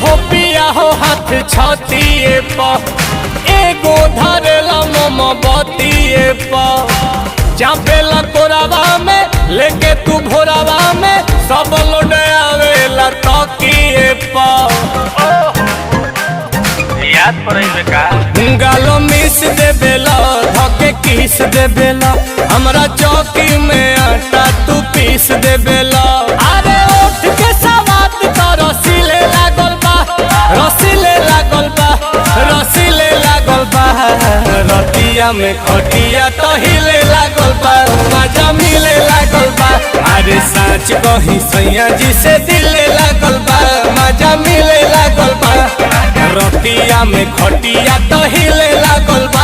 हो पिया हो हाथ छतिए प एगो धरेला मोमबत्तिए प चापेला कोरावा में लेके तू भोरावा में सब लोड आवेला तकिए प याद पड़े का गालो मिस दे बेला धके किस दे बेला हमरा चौकी में आटा तू पीस दे बेला अरे उठ के सवात तो रसीले लागल बा रसीले लागल बा रसीले लागल बा रतिया में खटिया तो हिले लागल बा मजा मिले लागल बा अरे साँच कही सैया जी से दिले लागल बा मजा मिले लागल बा रतिया में खटिया तो हिले लागल बा